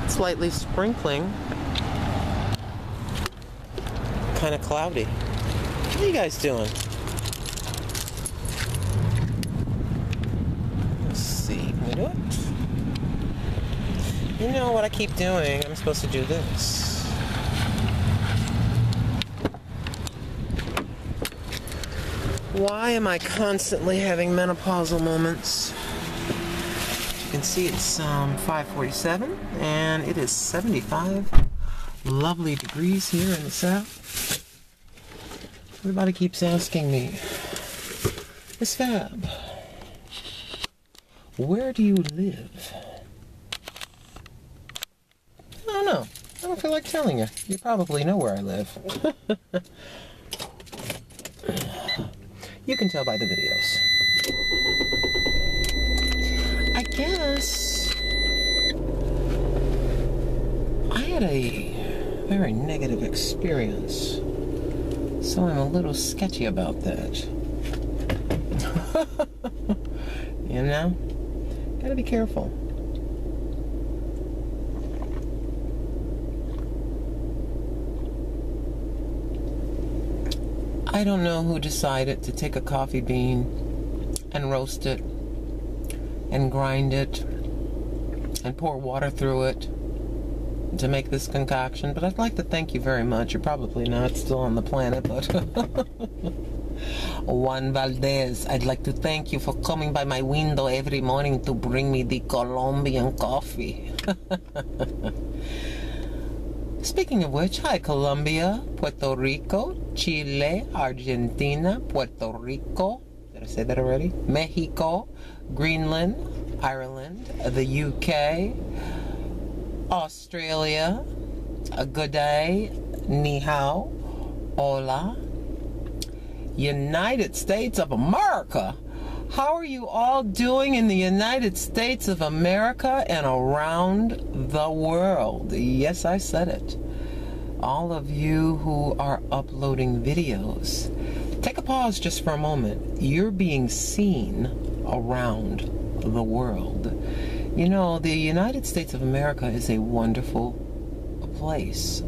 Slightly sprinkling. Kind of cloudy. What are you guys doing? Let's see. Can we do it? You know what I keep doing? I'm supposed to do this. Why am I constantly having menopausal moments? You can see it's 5:47 and it is 75 lovely degrees here in the south. Everybody keeps asking me, Miss Fab, where do you live? I don't know. I don't feel like telling you. You probably know where I live. You can tell by the videos. I guess I had a very negative experience, so I'm a little sketchy about that. You know? Gotta be careful. I don't know who decided to take a coffee bean and roast it and grind it and pour water through it to make this concoction, but I'd like to thank you very much. You're probably not still on the planet, but Juan Valdez, I'd like to thank you for coming by my window every morning to bring me the Colombian coffee. Speaking of which, hi Colombia, Puerto Rico, Chile, Argentina, Puerto Rico, did I say that already? Mexico, Greenland, Ireland, the UK, Australia, a good day, ni hao, hola, United States of America. How are you all doing in the United States of America and around the world? Yes, I said it. All of you who are uploading videos, take a pause just for a moment. You're being seen around the world. You know, the United States of America is a wonderful place.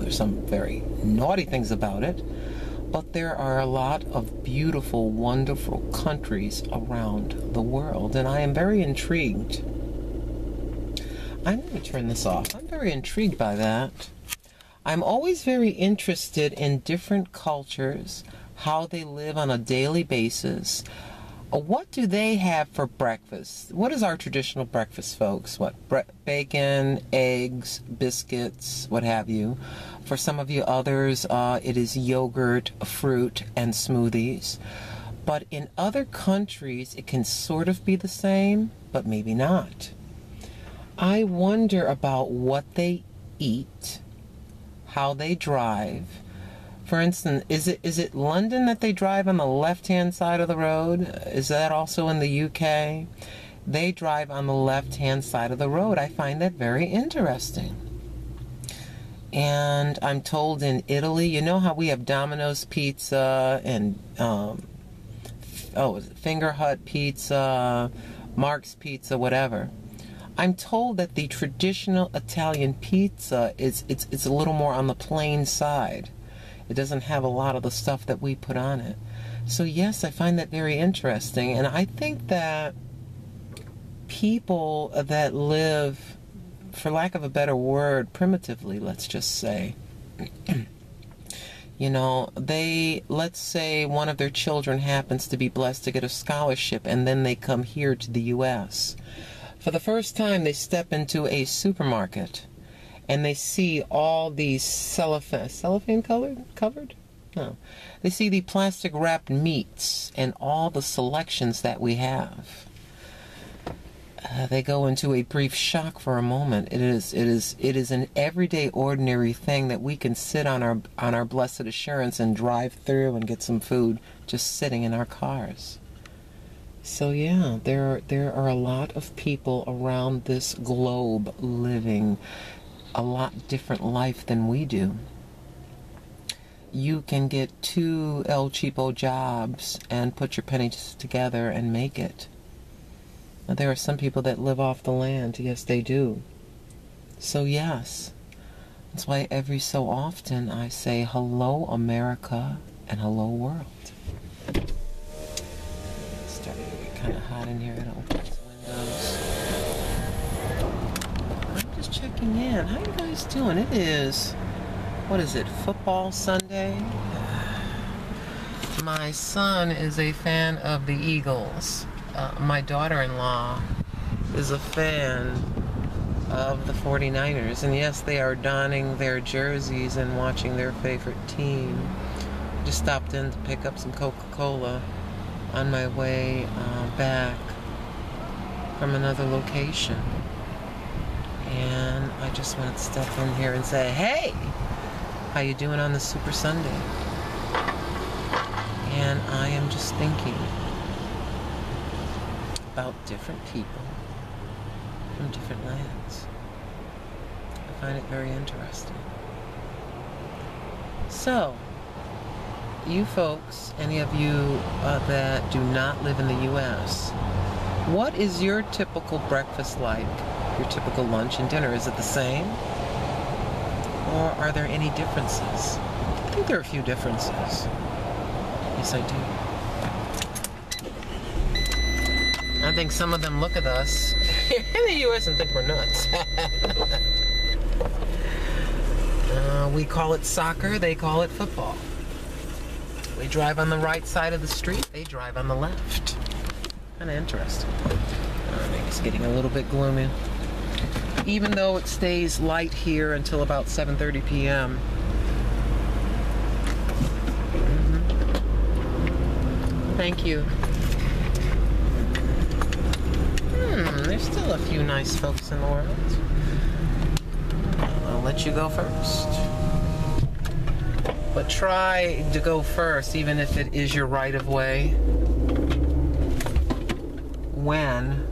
There's some very naughty things about it, but there are a lot of beautiful, wonderful countries around the world, and I am very intrigued. I'm going to turn this off. I'm very intrigued by that. I'm always very interested in different cultures, how they live on a daily basis. What do they have for breakfast? What is our traditional breakfast, folks? What? Bacon, eggs, biscuits, what have you. For some of you others, it is yogurt, fruit, and smoothies. But in other countries, it can sort of be the same, but maybe not. I wonder about what they eat, how they drive. For instance, is it London that they drive on the left-hand side of the road? Is that also in the UK? They drive on the left-hand side of the road. I find that very interesting. And I'm told in Italy, you know how we have Domino's Pizza and Finger Hut Pizza, Mark's Pizza, whatever. I'm told that the traditional Italian pizza it's a little more on the plain side. It doesn't have a lot of the stuff that we put on it. So yes, I find that very interesting. And I think that people that live, for lack of a better word, primitively, let's just say, you know, let's say one of their children happens to be blessed to get a scholarship, and then they come here to the U.S. For the first time, they step into a supermarket, and they see all these cellophane covered? No. They see the plastic wrapped meats and all the selections that we have. They go into a brief shock for a moment. It is an everyday, ordinary thing that we can sit on our blessed assurance and drive through and get some food just sitting in our cars. So yeah, there are a lot of people around this globe living a lot different life than we do. You can get 2 El Cheapo jobs and put your pennies together and make it. There are some people that live off the land. Yes, they do. So yes, that's why every so often I say hello America and hello world. It's starting to get kind of hot in here. I don't open these windows. I'm just checking in. How you guys doing? It is, what is it, football Sunday? My son is a fan of the Eagles. My daughter-in-law is a fan of the 49ers. And yes, they are donning their jerseys and watching their favorite team. Just stopped in to pick up some Coca-Cola on my way back from another location. And I just wanted to step in here and say, hey, how you doing on this Super Sunday? And I am just thinking about different people from different lands. I find it very interesting. So, you folks, any of you that do not live in the U.S., what is your typical breakfast like? Your typical lunch and dinner? Is it the same? Or are there any differences? I think there are a few differences. Yes, I do. I think some of them look at us here in the U.S. and think we're nuts. We call it soccer, they call it football. We drive on the right side of the street, they drive on the left. Kind of interesting. I think it's getting a little bit gloomy. Even though it stays light here until about 7:30 p.m. Thank you. There's still a few nice folks in the world. I'll let you go first. But try to go first, even if it is your right of way. When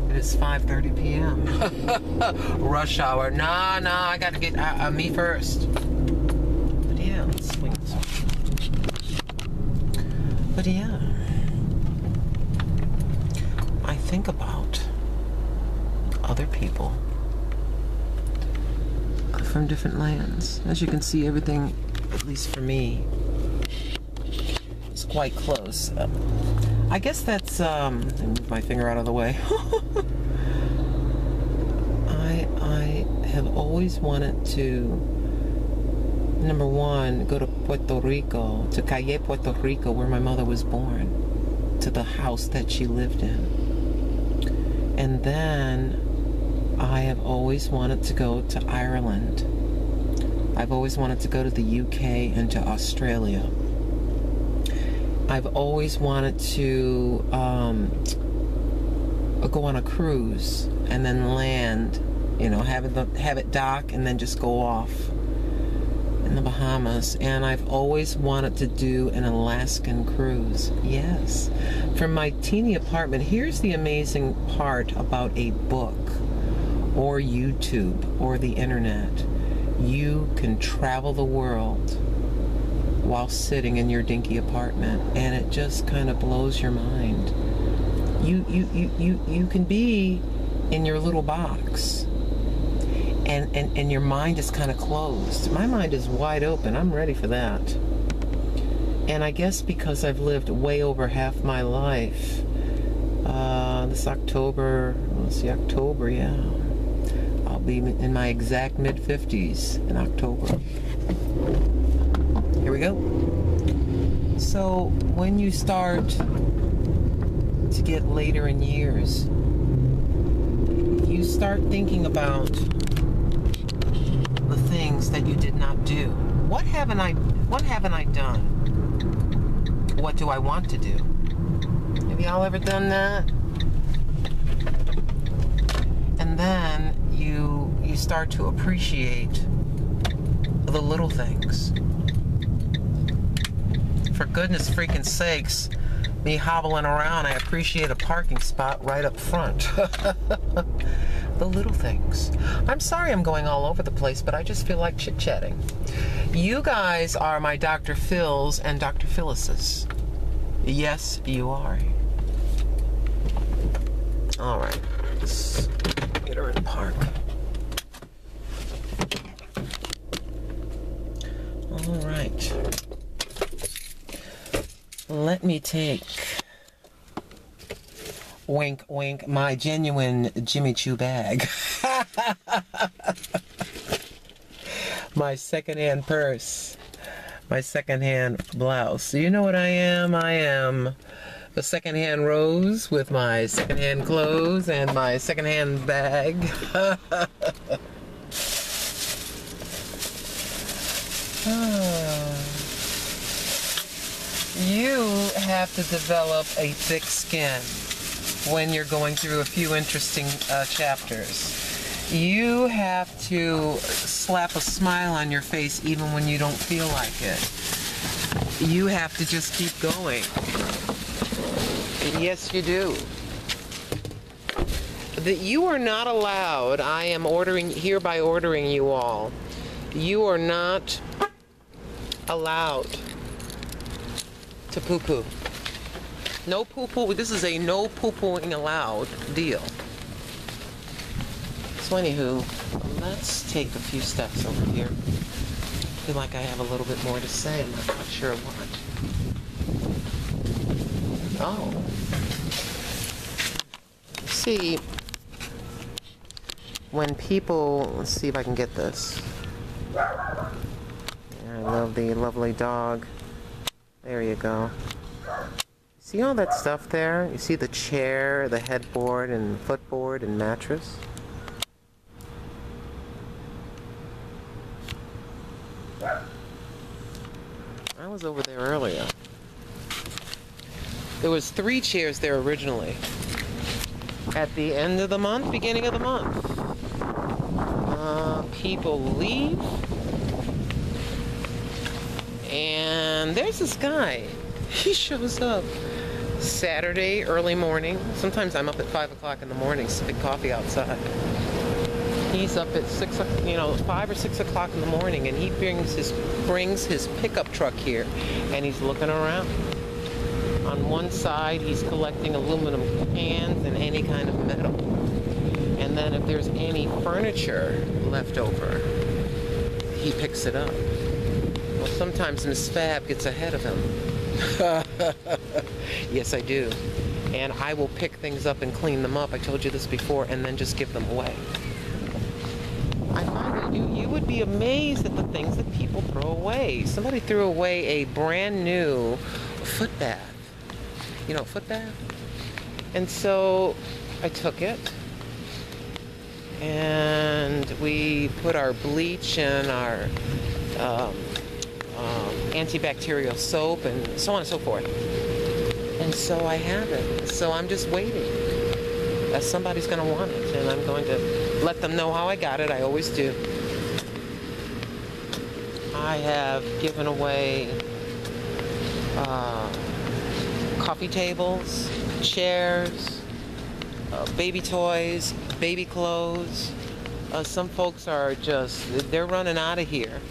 it is 5:30 p.m. Rush hour. Nah, I gotta get me first. But yeah, let's swing this way. But yeah, I think about other people from different lands. As you can see, everything, at least for me, is quite close. I guess that's, let me move my finger out of the way. I have always wanted to, number one, go to Puerto Rico, to Calle, Puerto Rico, where my mother was born, to the house that she lived in. And then I have always wanted to go to Ireland. I've always wanted to go to the UK and to Australia. I've always wanted to go on a cruise and then land, you know, have it dock and then just go off in the Bahamas. And I've always wanted to do an Alaskan cruise. Yes. From my teeny apartment, here's the amazing part about a book or YouTube or the internet. You can travel the world while sitting in your dinky apartment, and it just kind of blows your mind. You can be in your little box, and your mind is kind of closed. My mind is wide open. I'm ready for that. And I guess because I've lived way over half my life, this October, let's see, October, yeah. I'll be in my exact mid-50s in October. Here we go. So when you start to get later in years, you start thinking about the things that you did not do. What haven't I done? What do I want to do? Have y'all ever done that? And then you start to appreciate the little things. For goodness freaking sakes, me hobbling around, I appreciate a parking spot right up front. The little things. I'm sorry I'm going all over the place, but I just feel like chit-chatting. You guys are my Dr. Phils and Dr. Phyllis's. Yes, you are. All right, let's get her in park. All right. Let me take, wink, wink, my genuine Jimmy Choo bag. My secondhand purse. My secondhand blouse. You know what I am? I am the secondhand Rose with my secondhand clothes and my secondhand bag. You have to develop a thick skin when you're going through a few interesting chapters. You have to slap a smile on your face even when you don't feel like it. You have to just keep going. Yes, you do. That you are not allowed, I am hereby ordering you all, you are not allowed to poo-poo. No poo-poo. This is a no poo-pooing allowed deal. So anywho, let's take a few steps over here. I feel like I have a little bit more to say. I'm not quite sure what. Oh. See, when people, let's see if I can get this. I love the lovely dog. There you go. See all that stuff there? You see the chair, the headboard, and footboard, and mattress? I was over there earlier. There was 3 chairs there originally. At the end of the month, beginning of the month. People leave. And there's this guy. He shows up Saturday early morning. Sometimes I'm up at 5 o'clock in the morning sipping coffee outside. He's up at 5 or 6 o'clock in the morning, and he brings his pickup truck here, and he's looking around. On one side, he's collecting aluminum cans and any kind of metal. And then if there's any furniture left over, he picks it up. Well, sometimes Miss Fab gets ahead of him. Yes, I do. And I will pick things up and clean them up. I told you this before, and then just give them away. I find that you would be amazed at the things that people throw away. Somebody threw away a brand new foot bath. You know, foot bath? And so I took it, and we put our bleach and our antibacterial soap and so on and so forth. And so I have it. So I'm just waiting. Somebody's going to want it, and I'm going to let them know how I got it. I always do. I have given away coffee tables, chairs, baby toys, baby clothes. Some folks are they're running out of here,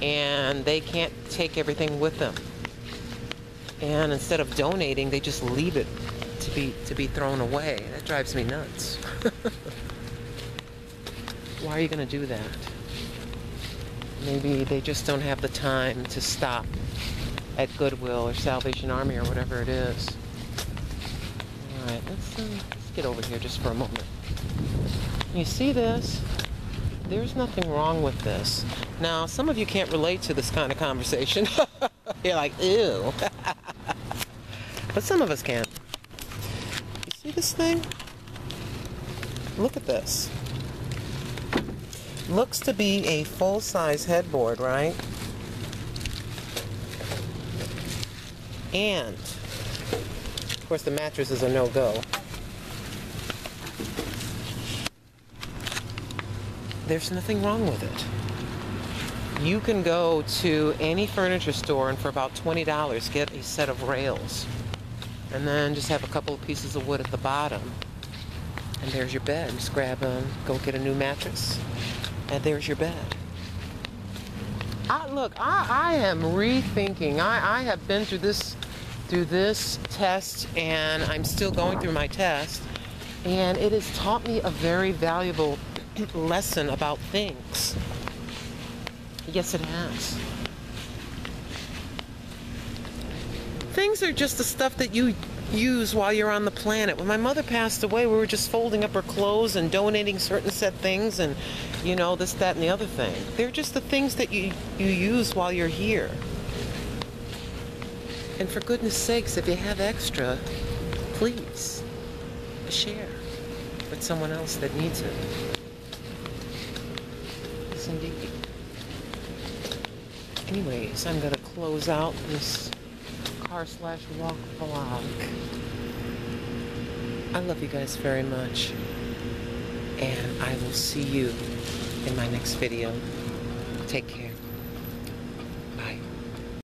and they can't take everything with them. And instead of donating, they just leave it to be thrown away. That drives me nuts. Why are you going to do that? Maybe they just don't have the time to stop at Goodwill or Salvation Army or whatever it is. All right, let's get over here just for a moment. You see this? There's nothing wrong with this. Now, some of you can't relate to this kind of conversation. You're like, ew. But some of us can. You see this thing? Look at this. Looks to be a full-size headboard, right? And, of course, the mattress is a no-go. There's nothing wrong with it. You can go to any furniture store and for about $20 get a set of rails. And then just have a couple of pieces of wood at the bottom. And there's your bed. Just grab them, go get a new mattress. And there's your bed. Look, I am rethinking. I have been through this test, and I'm still going through my test. And it has taught me a very valuable lesson about things. Yes, it has. Things are just the stuff that you use while you're on the planet. When my mother passed away, we were just folding up her clothes and donating certain set things and, you know, this, that, and the other thing. They're just the things that you use while you're here. And for goodness sakes, if you have extra, please share with someone else that needs it. Yes, indeed. Anyways, I'm going to close out this car/walk vlog. I love you guys very much. And I will see you in my next video. Take care.